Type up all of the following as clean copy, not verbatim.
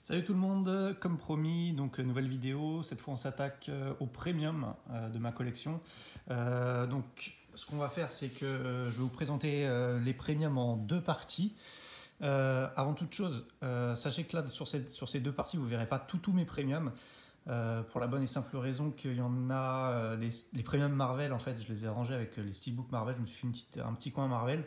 Salut tout le monde, comme promis, donc nouvelle vidéo, cette fois on s'attaque au premium de ma collection. Donc ce qu'on va faire c'est que je vais vous présenter les premiums en deux parties. Avant toute chose, sachez que là sur ces deux parties vous ne verrez pas tous mes premiums. Pour la bonne et simple raison qu'il y en a les premiums Marvel, en fait je les ai rangés avec les steelbooks Marvel, je me suis fait un petit coin Marvel.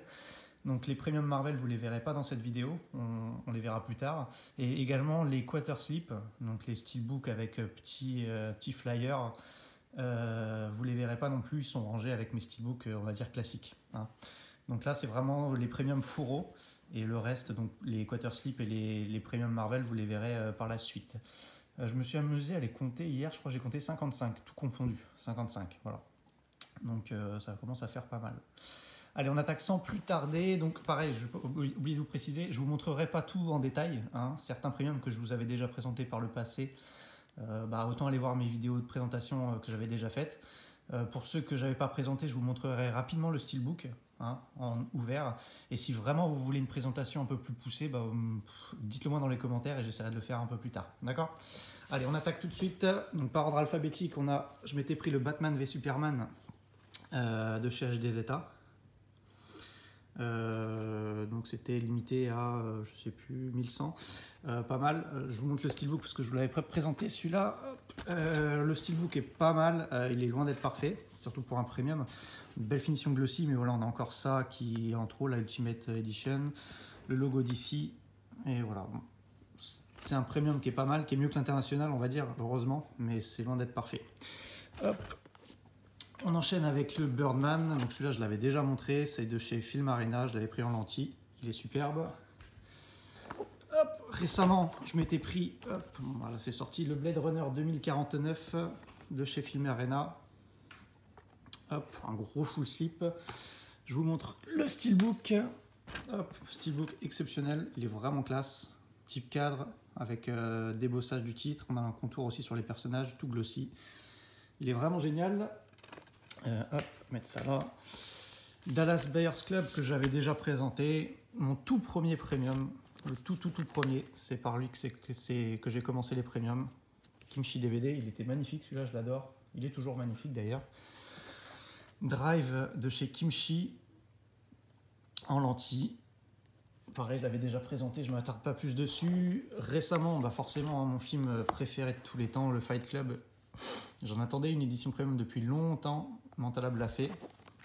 Donc les premiums Marvel, vous ne les verrez pas dans cette vidéo, on les verra plus tard. Et également les quarter slip, donc les steelbooks avec petits flyers, vous ne les verrez pas non plus, ils sont rangés avec mes steelbooks, on va dire classiques. Hein. Donc là c'est vraiment les premiums fourreaux, et le reste, donc les quarter slip et les premiums Marvel, vous les verrez par la suite. Je me suis amusé à les compter hier, je crois que j'ai compté 55, tout confondu, 55, voilà. Donc ça commence à faire pas mal. Allez, on attaque sans plus tarder. Donc pareil, je oublié de vous préciser, je ne vous montrerai pas tout en détail. Hein. Certains premiums que je vous avais déjà présentés par le passé, autant aller voir mes vidéos de présentation que j'avais déjà faites. Pour ceux que je n'avais pas présentés, je vous montrerai rapidement le steelbook en ouvert. Et si vraiment vous voulez une présentation un peu plus poussée, dites-le moi dans les commentaires et j'essaierai de le faire un peu plus tard. D'accord ? Allez, on attaque tout de suite. Donc par ordre alphabétique, je m'étais pris le Batman v Superman de chez HD Zeta. Donc c'était limité à je sais plus 1100, pas mal. Je vous montre le steelbook parce que je vous l'avais présenté celui-là. Le steelbook est pas mal, il est loin d'être parfait, surtout pour un premium. Une belle finition glossy, mais voilà, on a encore ça qui est en trop, la Ultimate Edition, le logo d'ici, et voilà. C'est un premium qui est pas mal, qui est mieux que l'international, on va dire, heureusement, mais c'est loin d'être parfait. Hop. On enchaîne avec le Birdman, donc celui-là je l'avais déjà montré, c'est de chez Film Arena, je l'avais pris en lentille, il est superbe. Hop, récemment je m'étais pris, voilà c'est sorti, le Blade Runner 2049 de chez Film Arena. Hop, un gros full slip. Je vous montre le steelbook. Hop, steelbook exceptionnel, il est vraiment classe, type cadre avec débossage du titre, on a un contour aussi sur les personnages, tout glossy. Il est vraiment génial. Hop, mettre ça là. Dallas Buyers Club que j'avais déjà présenté. Mon tout premier premium, le tout premier, c'est par lui que j'ai commencé les premiums. Kimchi DVD, il était magnifique celui-là, je l'adore. Il est toujours magnifique d'ailleurs. Drive de chez Kimchi en lentille. Pareil, je l'avais déjà présenté, je ne m'attarde pas plus dessus. Récemment, forcément, mon film préféré de tous les temps, le Fight Club. J'en attendais une édition premium depuis longtemps. Mentalab l'a fait.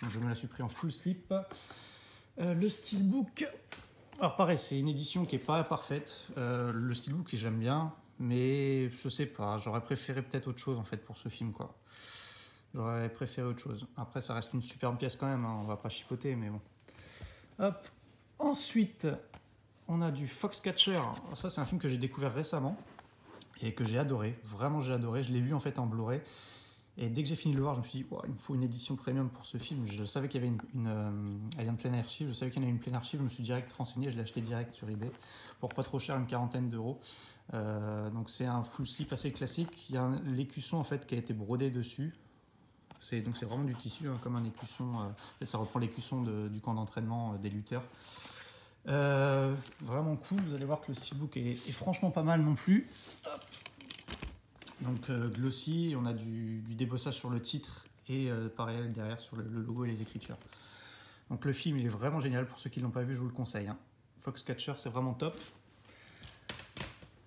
Donc je me la suis pris en full slip. Le steelbook. Alors pareil, c'est une édition qui n'est pas parfaite. Le steelbook, j'aime bien. Mais je sais pas, j'aurais préféré peut-être autre chose en fait pour ce film, quoi. J'aurais préféré autre chose. Après, ça reste une superbe pièce quand même. Hein. On va pas chipoter, mais bon. Hop. Ensuite, on a du Foxcatcher. Alors ça, c'est un film que j'ai découvert récemment. Et que j'ai adoré, vraiment j'ai adoré, je l'ai vu en fait en Blu-ray, et dès que j'ai fini de le voir, je me suis dit, wow, il me faut une édition premium pour ce film. Je savais qu'il y avait elle vient de pleine archive, je savais qu'il y en avait une pleine archive, je me suis direct renseigné, je l'ai acheté direct sur eBay, pour pas trop cher, une quarantaine d'euros. Donc c'est un full slip assez classique, il y a l'écusson en fait qui a été brodé dessus, donc c'est vraiment du tissu, hein, comme un écusson, ça reprend l'écusson du camp d'entraînement des lutteurs. Vraiment cool, vous allez voir que le steelbook est franchement pas mal non plus. Hop. Donc glossy, on a du débossage sur le titre et pareil derrière sur le logo et les écritures. Donc le film il est vraiment génial, pour ceux qui ne l'ont pas vu je vous le conseille. Hein. Foxcatcher c'est vraiment top.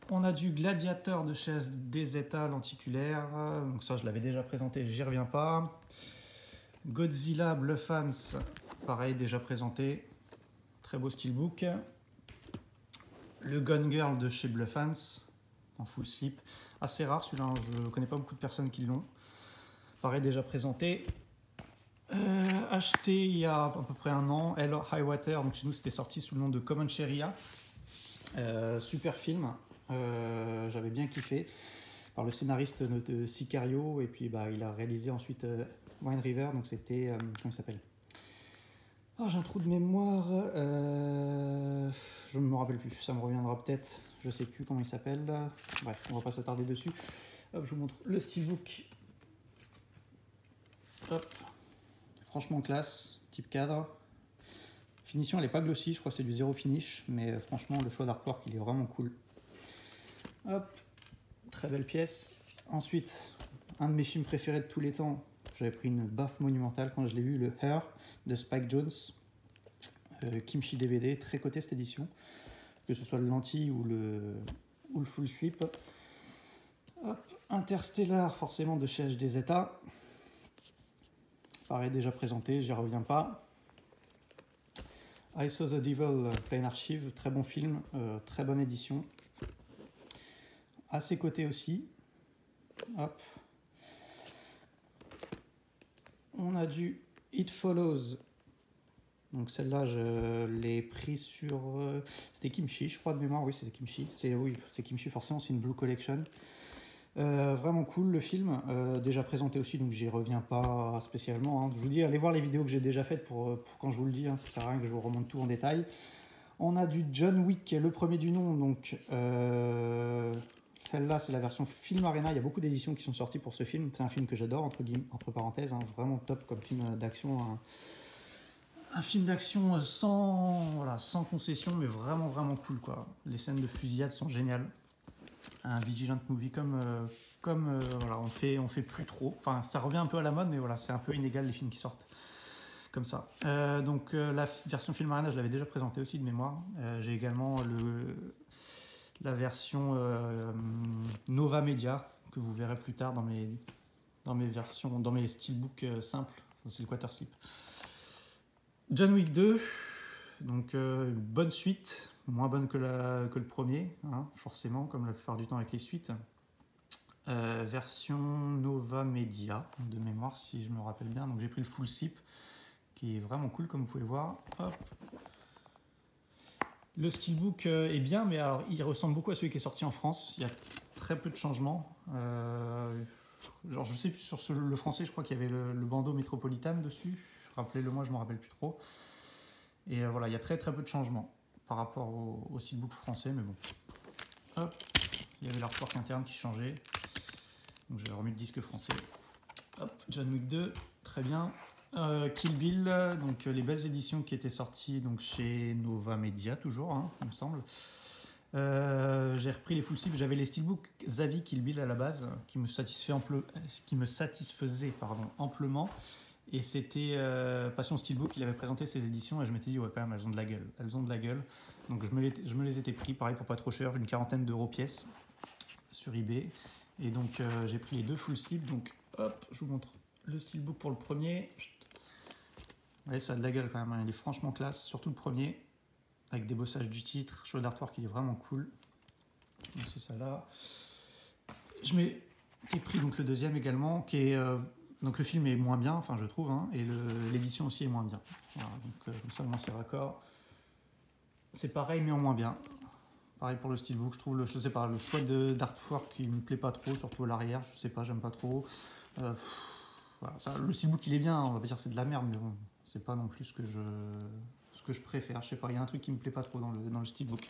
On a du Gladiator de chez HD Zeta lenticulaire, donc ça je l'avais déjà présenté, j'y reviens pas. Godzilla Bluffans, pareil déjà présenté. Très beau steelbook. Le Gun Girl de chez Bluffans en full slip. Assez rare celui-là, hein. Je ne connais pas beaucoup de personnes qui l'ont. Pareil, déjà présenté. Acheté il y a à peu près un an. Hell or High Water, donc chez nous c'était sorti sous le nom de Comancheria. Super film. J'avais bien kiffé. Par le scénariste de Sicario. Et puis il a réalisé ensuite Wind River. Donc c'était. Comment il s'appelle ? Oh, j'ai un trou de mémoire, je ne me rappelle plus, ça me reviendra peut-être, je ne sais plus comment il s'appelle. Bref, on ne va pas s'attarder dessus. Hop, je vous montre le steelbook. Hop, franchement classe, type cadre. Finition, elle n'est pas glossy, je crois que c'est du zéro finish, mais franchement, le choix d'artwork, il est vraiment cool. Hop, très belle pièce. Ensuite, un de mes films préférés de tous les temps, j'avais pris une baffe monumentale quand je l'ai vu, le Her de Spike Jonze, Kimchi DVD, très coté cette édition, que ce soit le lentille ou le full slip. Hop, Interstellar, forcément de chez HD Zeta. Pareil, déjà présenté, j'y reviens pas. I Saw the Devil, Plain Archive, très bon film, très bonne édition. À ses côtés aussi. Hop. On a du It Follows. Donc celle-là, je l'ai prise sur... c'était Kimchi, je crois de mémoire. Oui, c'était Kimchi. Oui, c'est Kimchi, forcément, c'est une Blue Collection. Vraiment cool le film, déjà présenté aussi, donc j'y reviens pas spécialement. Hein. Je vous dis, allez voir les vidéos que j'ai déjà faites pour quand je vous le dis, hein, ça sert à rien que je vous remonte tout en détail. On a du John Wick, le premier du nom, donc celle-là c'est la version Film Arena, il y a beaucoup d'éditions qui sont sorties pour ce film, c'est un film que j'adore, entre parenthèses, hein, vraiment top comme film d'action. Un film d'action sans concession, mais vraiment cool, quoi. Les scènes de fusillade sont géniales. Un vigilant movie voilà, on fait plus trop. Enfin, ça revient un peu à la mode, mais voilà, c'est un peu inégal les films qui sortent comme ça. La version Film Arena, je l'avais déjà présentée aussi de mémoire. J'ai également la version Nova Media que vous verrez plus tard dans mes steelbooks simples. C'est le quarter slip. John Wick 2, donc bonne suite. Moins bonne que le premier, hein, forcément, comme la plupart du temps avec les suites. Version Nova Media, de mémoire, si je me rappelle bien. Donc j'ai pris le full slip, qui est vraiment cool, comme vous pouvez voir. Hop. Le steelbook est bien, mais alors, il ressemble beaucoup à celui qui est sorti en France. Il y a très peu de changements. Genre, je sais plus, sur le français, je crois qu'il y avait le bandeau Métropolitane dessus. Rappelez-le moi, je ne me rappelle plus trop. Et voilà, il y a très peu de changements par rapport au steelbook français, mais bon. Hop, il y avait l'artwork interne qui changeait. Donc j'ai remis le disque français. Hop, John Wick 2, très bien. Kill Bill, donc les belles éditions qui étaient sorties donc chez Nova Media, toujours, hein, il me semble. J'ai repris les full slip, j'avais les steelbooks Zavi Kill Bill à la base, qui me satisfaisaient amplement. Et c'était Passion Steelbook qui avait présenté ces éditions et je m'étais dit ouais quand même elles ont de la gueule. Elles ont de la gueule. Donc je me les étais pris, pareil pour pas trop cher, une 40aine d'euros pièce sur eBay. Et donc j'ai pris les deux full slip. Donc hop, je vous montre le steelbook pour le premier. Ouais, ça a de la gueule quand même, hein. Il est franchement classe, surtout le premier. Avec des bossages du titre, choix d'artwork il est vraiment cool. Donc c'est ça là. Je m'étais pris donc le deuxième également qui est... donc le film est moins bien, enfin je trouve, hein, et l'édition aussi est moins bien. Voilà, donc comme ça, moi c'est raccord. C'est pareil, mais en moins bien. Pareil pour le steelbook, je trouve le choix d'artwork qui me plaît pas trop, surtout à l'arrière, je sais pas, j'aime pas trop. Voilà, ça, le steelbook il est bien, on va pas dire que c'est de la merde, mais bon, c'est pas non plus ce que je préfère. Je sais pas, il y a un truc qui me plaît pas trop dans le steelbook.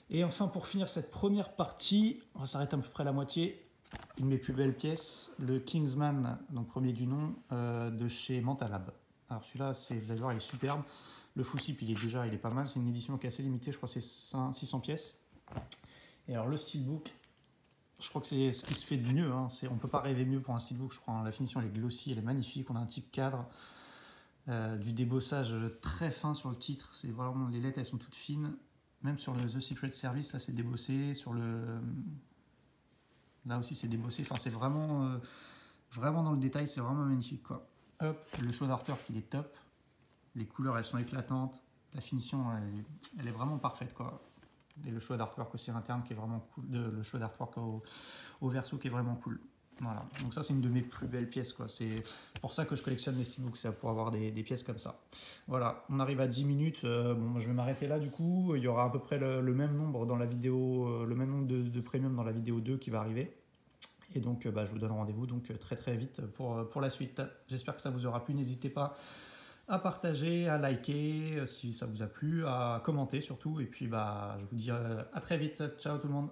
Et enfin, pour finir cette première partie, on va s'arrêter à peu près à la moitié. Une de mes plus belles pièces, le Kingsman, donc premier du nom, de chez Mentalab. Alors celui-là, vous allez voir, il est superbe. Le full slip, il est pas mal. C'est une édition qui est assez limitée, je crois que c'est 600 pièces. Et alors le steelbook, je crois que c'est ce qui se fait de mieux. Hein. On ne peut pas rêver mieux pour un steelbook, je crois. Hein. La finition, elle est glossy, elle est magnifique. On a un type cadre, du débossage très fin sur le titre. C'est vraiment, les lettres, elles sont toutes fines. Même sur le The Secret Service, là, c'est débossé. Sur là aussi, c'est débossé. Enfin, c'est vraiment dans le détail. C'est vraiment magnifique, quoi. Hop, le choix d'artwork, il est top. Les couleurs, elles sont éclatantes. La finition, elle est vraiment parfaite, quoi. Et le choix d'artwork aussi interne qui est vraiment cool. Le choix d'artwork au verso qui est vraiment cool. Voilà. Donc ça, c'est une de mes plus belles pièces, quoi. C'est pour ça que je collectionne les steelbooks, c'est pour avoir des pièces comme ça. Voilà, on arrive à 10 minutes. Bon, je vais m'arrêter là, du coup. Il y aura à peu près le même nombre dans la vidéo, le même nombre de premium dans la vidéo 2 qui va arriver. Et donc, je vous donne rendez-vous donc très vite pour la suite. J'espère que ça vous aura plu. N'hésitez pas à partager, à liker si ça vous a plu, à commenter surtout. Et puis, je vous dis à très vite. Ciao tout le monde.